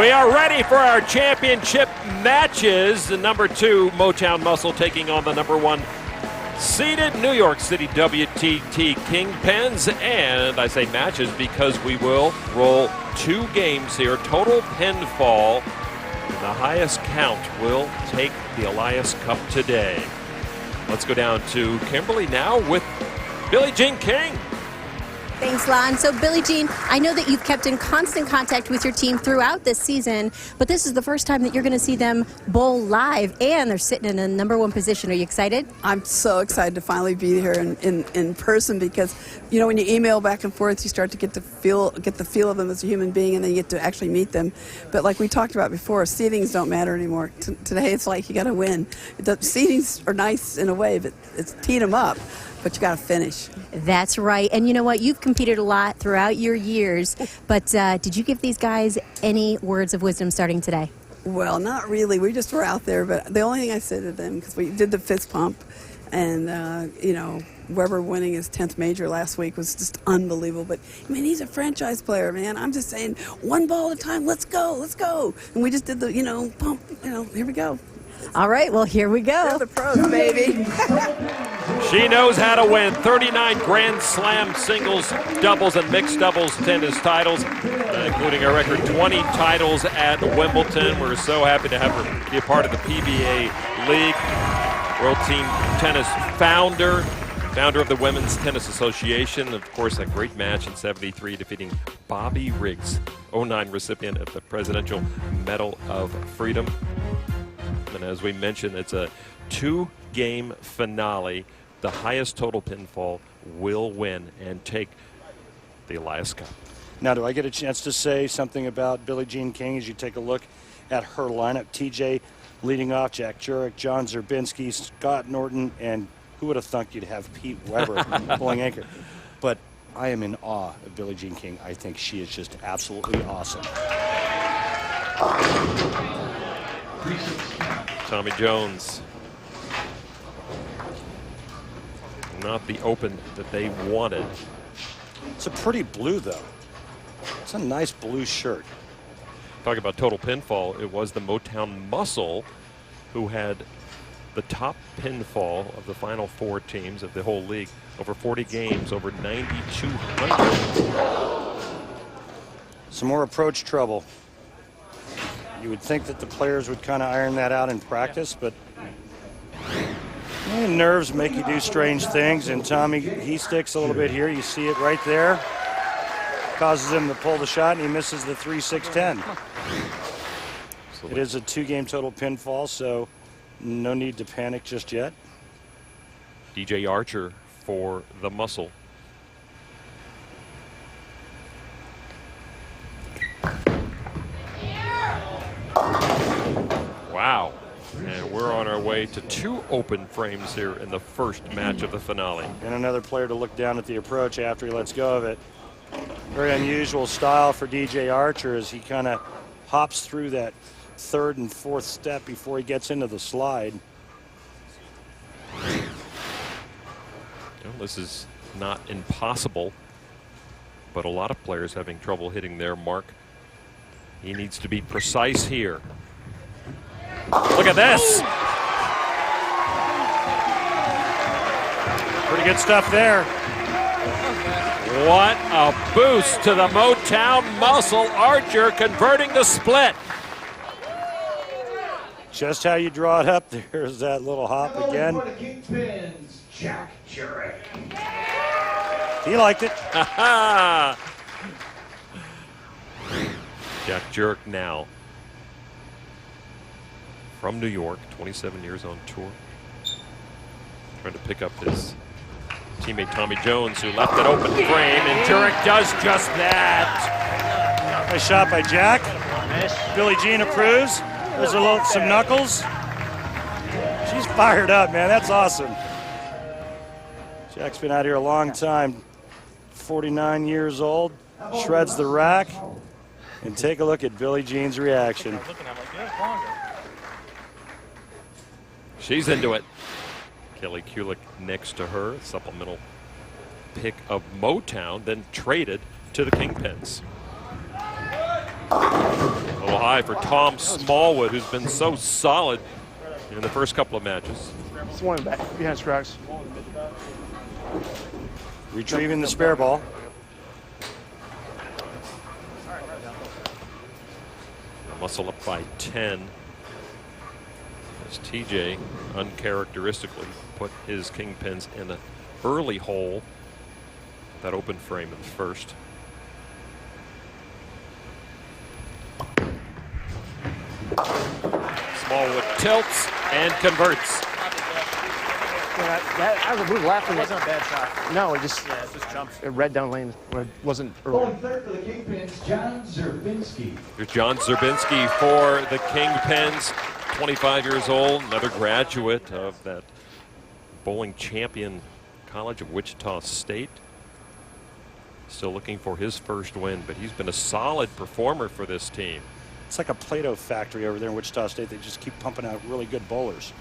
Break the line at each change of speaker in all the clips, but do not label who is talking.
We are ready for our championship matches. The number 2 Motown Muscle taking on the number 1 seeded New York City WTT Kingpins. And I say matches because we will roll 2 games here. Total pinfall. The highest count will take the Elias Cup today. Let's go down to Kimberly now with Billie Jean King.
Thanks, Lon. So, Billie Jean, I know that you've kept in constant contact with your team throughout this season, but this is the first time that you're going to see them bowl live, and they're sitting in a number 1 position. Are you excited?
I'm so excited to finally be here in person because, you know, when you email back and forth, you start to get the feel of them as a human being, and then you get to actually meet them. But like we talked about before, seedings don't matter anymore. Today, it's like you got to win. The seedings are nice in a way, but it's teeing them up. But you got to finish.
That's right. And you know what? You've competed a lot throughout your years. But did you give these guys any words of wisdom starting today?
Well, not really. We just were out there. But the only thing I said to them, because we did the fist pump, and, you know, Weber winning his 10th major last week was just unbelievable. But, I mean, he's a franchise player, man. I'm just saying, 1 ball at a time. Let's go. Let's go. And we just did the, you know, pump. You know, here we go.
All right. Well, here we go.
They're the pros, baby.
She knows how to win. 39 Grand Slam singles, doubles, and mixed doubles tennis titles, including a record 20 titles at Wimbledon. We're so happy to have her be a part of the PBA League. World Team Tennis founder of the Women's Tennis Association. Of course, a great match in '73, defeating Bobby Riggs, '09 recipient of the Presidential Medal of Freedom. And as we mentioned, it's a 2-game finale. The highest total pinfall will win and take the Elias Cup.
Now, do I get a chance to say something about Billie Jean King as you take a look at her lineup? TJ leading off, Jack Jurek, John Zerbinski, Scott Norton, and who would have thunk you'd have Pete Weber pulling anchor? But I am in awe of Billie Jean King. I think she is just absolutely awesome.
Tommy Jones. Not the open that they wanted.
It's a pretty blue, though. It's a nice blue shirt.
Talking about total pinfall, it was the Motown Muscle who had the top pinfall of the final 4 teams of the whole league. Over 40 games, over 9,200.
Some more approach trouble. You would think that the players would kind of iron that out in practice, but nerves make you do strange things, and Tommy, he sticks a little bit here. You see it right there. Causes him to pull the shot, and he misses the 3-6-10. It is a 2-game total pinfall, so no need to panic just yet.
DJ Archer for the Muscle. Wow. And we're on our way to 2 open frames here in the first match of the finale.
And another player to look down at the approach after he lets go of it. Very unusual style for DJ Archer as he kind of hops through that 3rd and 4th step before he gets into the slide.
Well, this is not impossible, but a lot of players having trouble hitting their mark. He needs to be precise here. Look at this.
Pretty good stuff there.
What a boost to the Motown Muscle. Archer converting the split.
Just how you draw it up. There's that little hop again.
Kingpins, Jack Jurek.
He liked it.
Jack Jurek now from New York, 27 years on tour. Trying to pick up his teammate Tommy Jones, who left it open frame, and Jurek does just that.
Nice shot by Jack. Billie Jean approves. There's some knuckles. She's fired up, man. That's awesome. Jack's been out here a long time. 49 years old. Shreds the rack. And take a look at Billie Jean's reaction.
She's into it. Kelly Kulick next to her. Supplemental pick of Motown, then traded to the Kingpins. A little high for Tom Smallwood, who's been so solid in the first couple of matches.
It's one back behind Scruggs.
Retrieving the spare ball.
Muscle up by 10. As TJ uncharacteristically put his Kingpins in an early hole. That open frame in the first. Smallwood tilts and converts.
I was laughing.
It wasn't a bad shot.
No, it just
jumps.
it read down lane when it wasn't early.
Going third for the Kingpins, John Zerbinski.
Here's John Zerbinski for the Kingpins, 25 years old, another graduate of that bowling champion College of Wichita State. Still looking for his first win, but he's been a solid performer for this team.
It's like a Play-Doh factory over there in Wichita State. They just keep pumping out really good bowlers.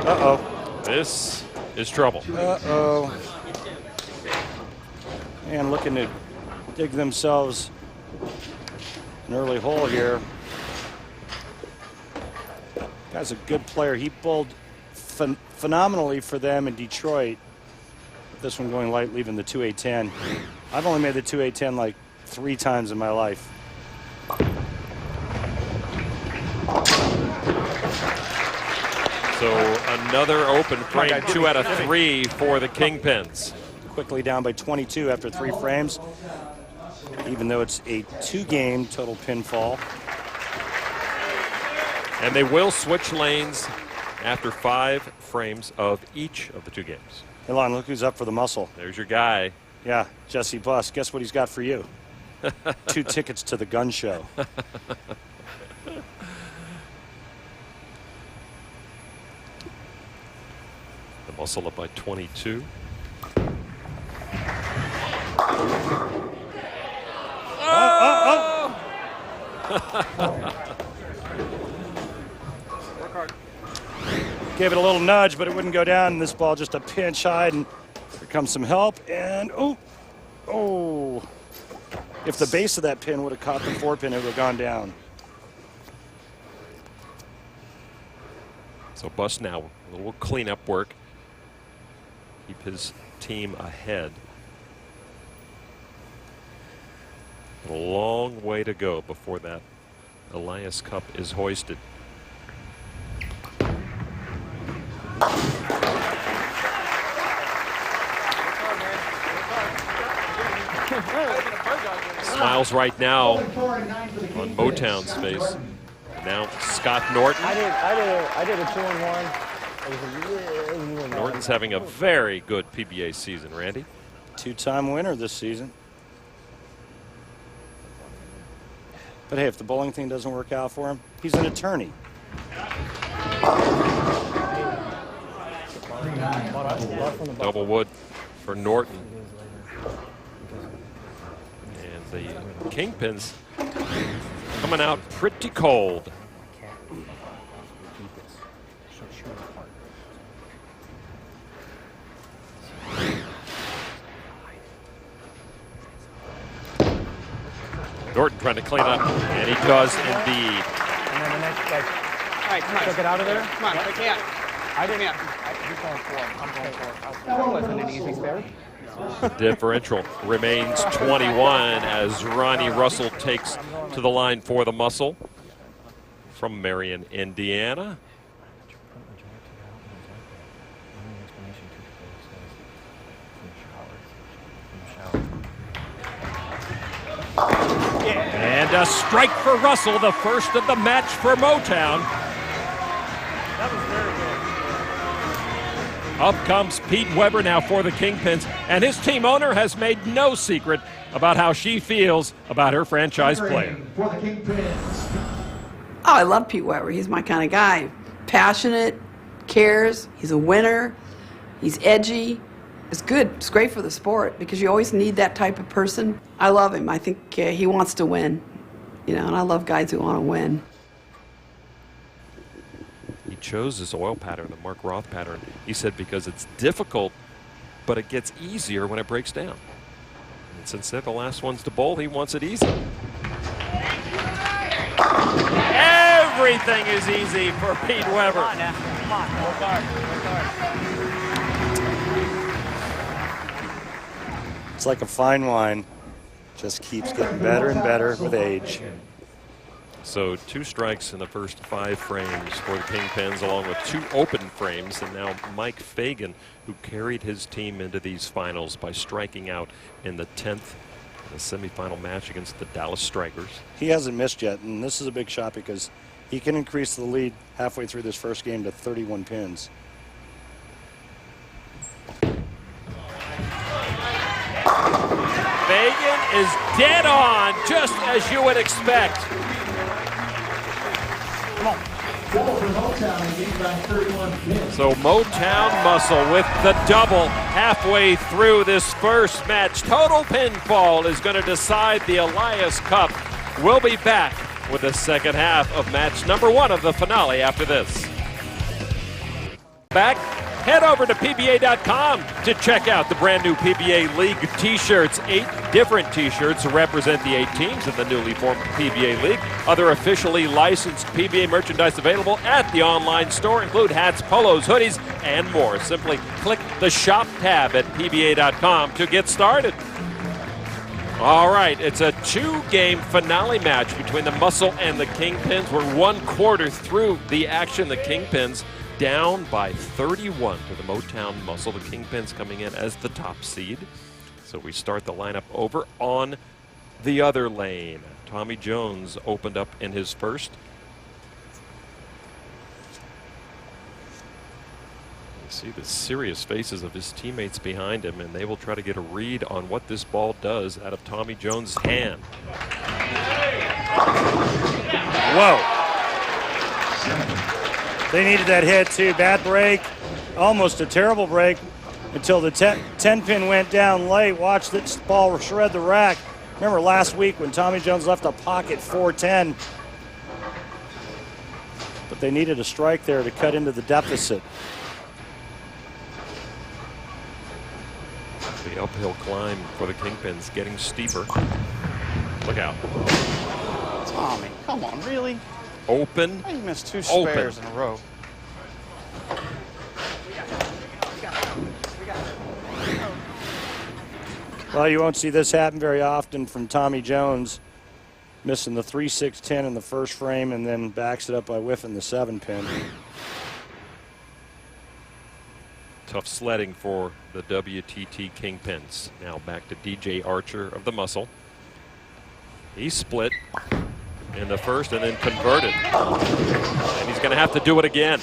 Uh-oh.
This is trouble.
Uh-oh. And looking to dig themselves an early hole here. Guy's a good player. He bowled phenomenally for them in Detroit. This one going light, leaving the 2-8-10. I've only made the 2-8-10 like 3 times in my life.
So another open frame, 2 out of 3 for the Kingpins.
Quickly down by 22 after 3 frames, even though it's a 2-game total pinfall.
And they will switch lanes after 5 frames of each of the 2 games.
Hey, Lon, look who's up for the muscle.
There's your guy.
Yeah, Jesse Buss. Guess what he's got for you? 2 tickets to the gun show.
The muscle up by 22.
Oh! Gave it a little nudge, but it wouldn't go down. And this ball just a pinch high, and here comes some help. And oh! If the base of that pin would have caught the 4-pin, it would have gone down.
So Buss now, a little cleanup work. Keep his team ahead. A long way to go before that Elias Cup is hoisted. Smiles right now on Motown's face. Now Scott Norton.
I did a 2-1.
Norton's having a very good PBA season, Randy.
2-time winner this season. But hey, if the bowling thing doesn't work out for him, he's an attorney.
Double wood for Norton. And the Kingpins coming out pretty cold. Norton trying to clean up, and he does indeed.
And then the next guy. All right, come on. Took it out of there? Come on, I can't. I didn't. He's going 4. I'm going 4. That wasn't an easy spare.
Differential remains 21 as Ronnie Russell takes to the line for the muscle from Marion, Indiana. And a strike for Russell, the first of the match for Motown.
That was very good.
Up comes Pete Weber now for the Kingpins, and his team owner has made no secret about how she feels about her franchise player.
For the Kingpins.
Oh, I love Pete Weber. He's my kind of guy. Passionate, cares, he's a winner, he's edgy. It's good. It's great for the sport because you always need that type of person. I love him. I think he wants to win, you know, and I love guys who want to win.
He chose this oil pattern, the Mark Roth pattern, he said, because it's difficult, but it gets easier when it breaks down. And since they're the last ones to bowl, he wants it easy. Everything is easy for Pete Weber.
Come on now. Come on. Work hard. Work hard.
It's like a fine wine. Just keeps getting better and better with age.
So 2 strikes in the first 5 frames for the Kingpins, along with 2 open frames. And now Mike Fagan, who carried his team into these finals by striking out in the 10th the semifinal match against the Dallas Strikers.
He hasn't missed yet, and this is a big shot because he can increase the lead halfway through this first game to 31 pins.
Fagan is dead on, just as you would expect.
Come on.
So Motown Muscle with the double halfway through this first match. Total pinfall is going to decide the Elias Cup. We'll be back with the second half of match number 1 of the finale after this. Back. Head over to PBA.com to check out the brand new PBA League t-shirts. 8 different t-shirts represent the 8 teams in the newly formed PBA League. Other officially licensed PBA merchandise available at the online store include hats, polos, hoodies, and more. Simply click the shop tab at PBA.com to get started. All right, it's a 2-game finale match between the Muscle and the Kingpins. We're 1/4 through the action. The Kingpins down by 31 to the Motown Muscle. The Kingpins coming in as the top seed. So we start the lineup over on the other lane. Tommy Jones opened up in his first. You see the serious faces of his teammates behind him, and they will try to get a read on what this ball does out of Tommy Jones' hand.
Whoa. They needed that hit too. Bad break, almost a terrible break until the 10-pin went down late. Watch this ball shred the rack. Remember last week when Tommy Jones left a pocket 410, but they needed a strike there to cut into the deficit.
The uphill climb for the Kingpins getting steeper. Look out.
Tommy, come on, really?
Open.
You missed 2 spares in a row.
Well, you won't see this happen very often from Tommy Jones, missing the 3-6-10 in the first frame and then backs it up by whiffing the 7-pin.
Tough sledding for the WTT Kingpins. Now back to DJ Archer of the Muscle. He split in the first and then converted. And he's going to have to do it again.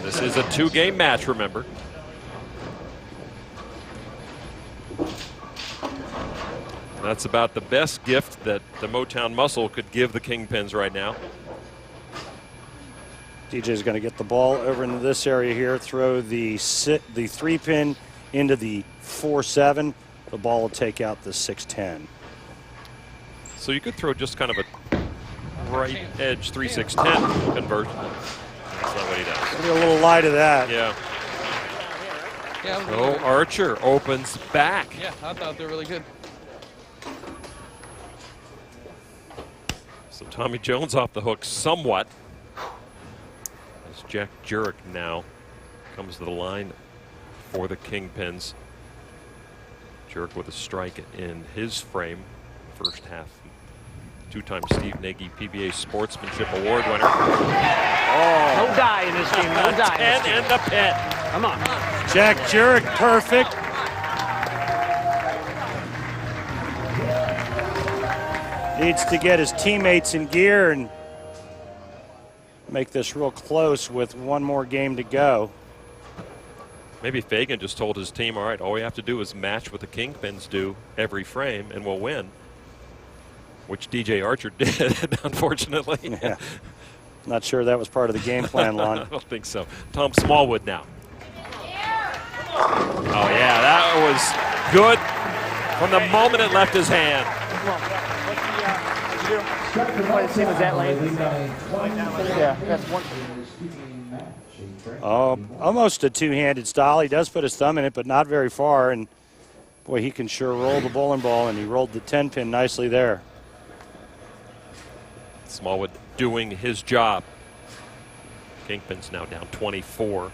This is a 2-game match, remember. That's about the best gift that the Motown Muscle could give the Kingpins right now.
DJ's going to get the ball over into this area here, throw the 3-pin into the 4-7. The ball will take out the 6-10.
So you could throw just kind of a right edge 3-6-10 conversion. That's not what he does.
Be a little light of that.
Yeah.
Yeah,
So Archer opens back.
yeah, I thought they were really good.
So Tommy Jones off the hook somewhat. As Jack Jurek now comes to the line for the Kingpins. Jurek with a strike in his frame, first half. 2-time Steve Nagy PBA Sportsmanship Award winner.
No die in this game. No die.
10 in the pit.
Come on.
Jack Jurek, perfect. Needs to get his teammates in gear and make this real close with 1 more game to go.
Maybe Fagan just told his team, all right, all we have to do is match what the Kingpins do every frame and we'll win. Which DJ Archer did, unfortunately.
Yeah. Not sure that was part of the game plan, Lon.
I don't think so. Tom Smallwood now. Oh, yeah, that was good from the moment it left his hand.
Play the same as that lane. Yeah, that's one.
Almost a 2-handed style. He does put his thumb in it, but not very far. And Boy, he can sure roll the bowling ball, and he rolled the 10-pin nicely there.
Smallwood doing his job. Kingpins now down 24.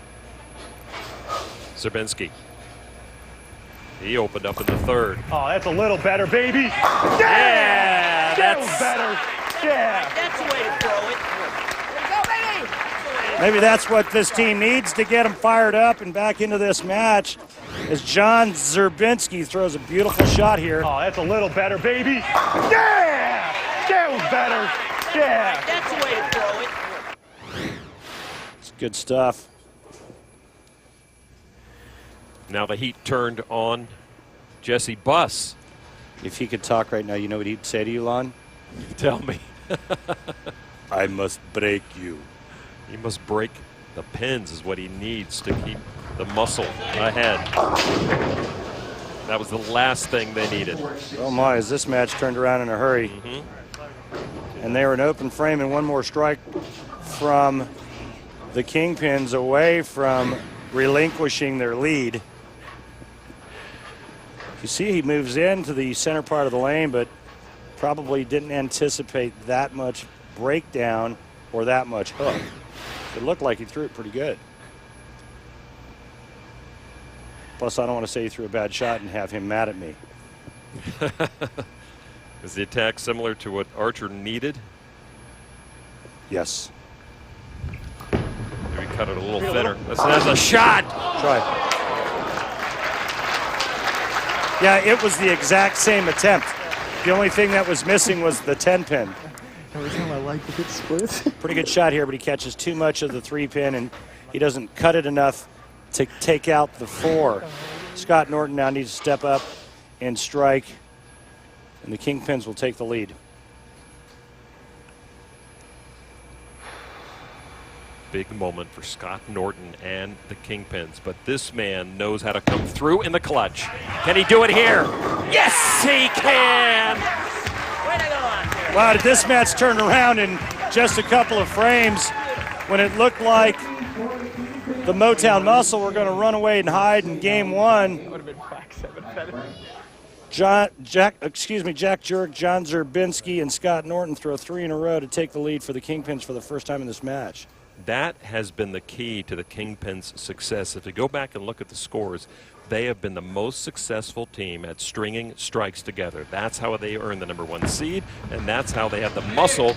Zerbinski. He opened up in the third.
Oh, that's a little better, baby.
Yeah, that's
better. Yeah.
That's the way to throw it. Go, baby!
Maybe that's what this team needs to get them fired up and back into this match. As John Zerbinski throws a beautiful shot here. Oh, that's a little better, baby. Yeah! That was better. Yeah.
That's the way to throw it.
It's good stuff.
now the heat turned on Jesse Buss.
If he could talk right now, you know what he'd say to you, Lon?
Tell me.
I must break you.
He must break the pins is what he needs to keep the muscle ahead. That was the last thing they needed.
Oh my, as this match turned around in a hurry. And they were an open frame and one more strike from the Kingpins away from relinquishing their lead. You see he moves into the center part of the lane, but probably didn't anticipate that much breakdown or that much hook. It looked like he threw it pretty good. Plus, I don't want to say he threw a bad shot and have him mad at me.
Is the attack similar to what Archer needed?
Yes.
Maybe cut it a little thinner. That's a shot!
Try. Yeah, it was the exact same attempt. The only thing that was missing was the 10-pin.
Every time I like to get splits.
Pretty good shot here, but he catches too much of the 3-pin, and he doesn't cut it enough to take out the 4. Scott Norton now needs to step up and strike, and the Kingpins will take the lead.
Big moment for Scott Norton and the Kingpins, but this man knows how to come through in the clutch. Can he do it here? Yes, he can!
Wow, did this match turn around in just a couple of frames when it looked like the Motown Muscle were going to run away and hide in game one.
Would have been 5-7 better.
Jack Jurek, John Zerbinski, and Scott Norton throw 3 in a row to take the lead for the Kingpins for the first time in this match.
That has been the key to the Kingpins' success. If you go back and look at the scores, they have been the most successful team at stringing strikes together. That's how they earned the #1 seed, and that's how they had the muscle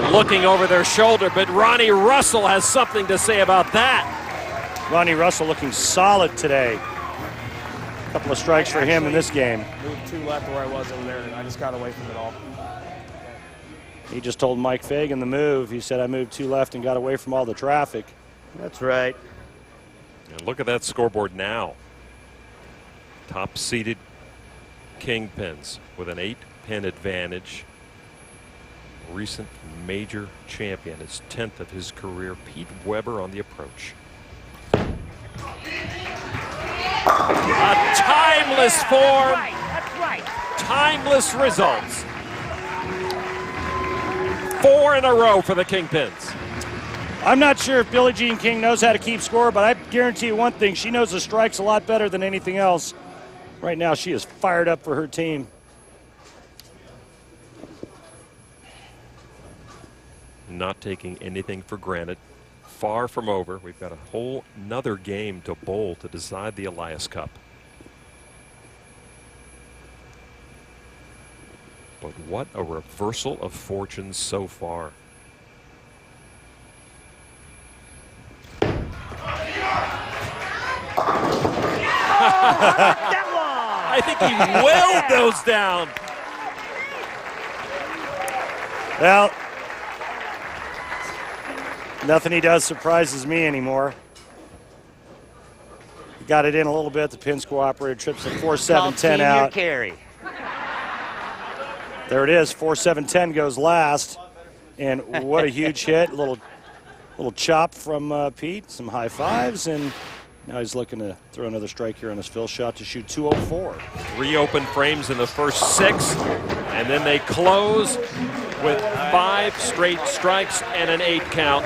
looking over their shoulder. But Ronnie Russell has something to say about that.
Ronnie Russell looking solid today. A couple of strikes for him in this game.
Moved 2 left where I was over there, and I just got away from it all.
He just told Mike Fagan the move. He said, I moved 2 left and got away from all the traffic.
That's right.
And look at that scoreboard now. Top-seeded Kingpins with an 8-pin advantage. Recent major champion, his 10th of his career, Pete Weber on the approach. A timeless form.
That's right.
Timeless results. 4 in a row for the Kingpins.
I'm not sure if Billie Jean King knows how to keep score, but I guarantee you one thing. She knows the strikes a lot better than anything else. Right now, she is fired up for her team.
Not taking anything for granted. Far from over. We've got a whole nother game to bowl to decide the Elias Cup. But what a reversal of fortunes so far. I think he willed those down.
Well, nothing he does surprises me anymore. He got it in a little bit. The pins cooperated. Trips a 4-7-10 out.
Carry.
There it is. 4-7-10 goes last. And what a huge hit. Little chop from Pete. Some high fives. And now he's looking to throw another strike here on his fill shot to shoot 204.
3 open frames in the first 6. And then they close with 5 straight strikes and an 8 count.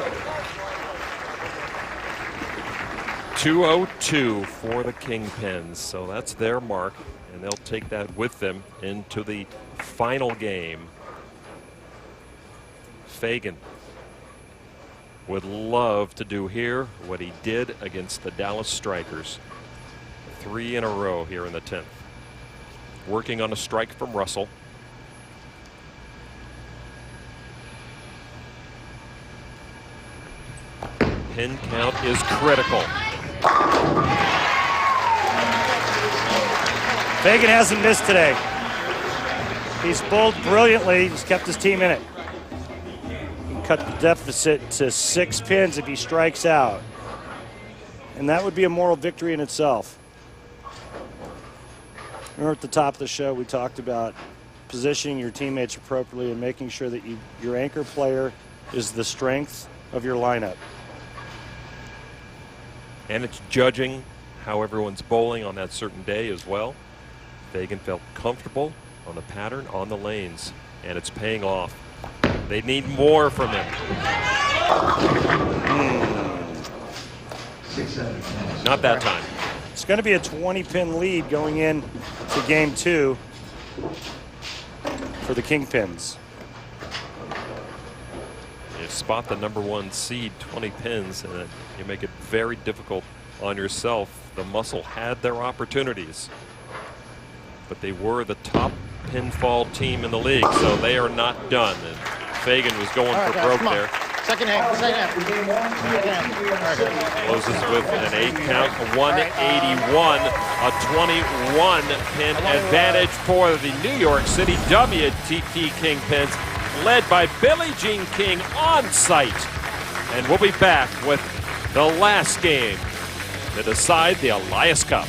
202 for the Kingpins. So that's their mark. and they'll take that with them into the final game. Fagan would love to do here what he did against the Dallas Strikers. 3 in a row here in the 10th. Working on a strike from Russell. Pin count is critical.
Fagan hasn't missed today. He's bowled brilliantly. He's kept his team in it. He can cut the deficit to 6 pins if he strikes out. And that would be a moral victory in itself. Remember at the top of the show we talked about positioning your teammates appropriately and making sure that your anchor player is the strength of your lineup.
And it's judging how everyone's bowling on that certain day as well. Fagan felt comfortable on the pattern, on the lanes, and it's paying off. They need more from him. Not that time.
It's going to be a 20-pin lead going in to game 2 for the Kingpins.
You spot the #1 seed, 20 pins, and you make it very difficult on yourself. The Muscle had their opportunities, but they were the top pinfall team in the league, so they are not done. And Fagan was going for broke there.
Second hand, second hand.
Closes with an 8 count, a 181, a 21 pin advantage for the New York City WTT Kingpins, led by Billie Jean King on site. And we'll be back with the last game to decide the Elias Cup.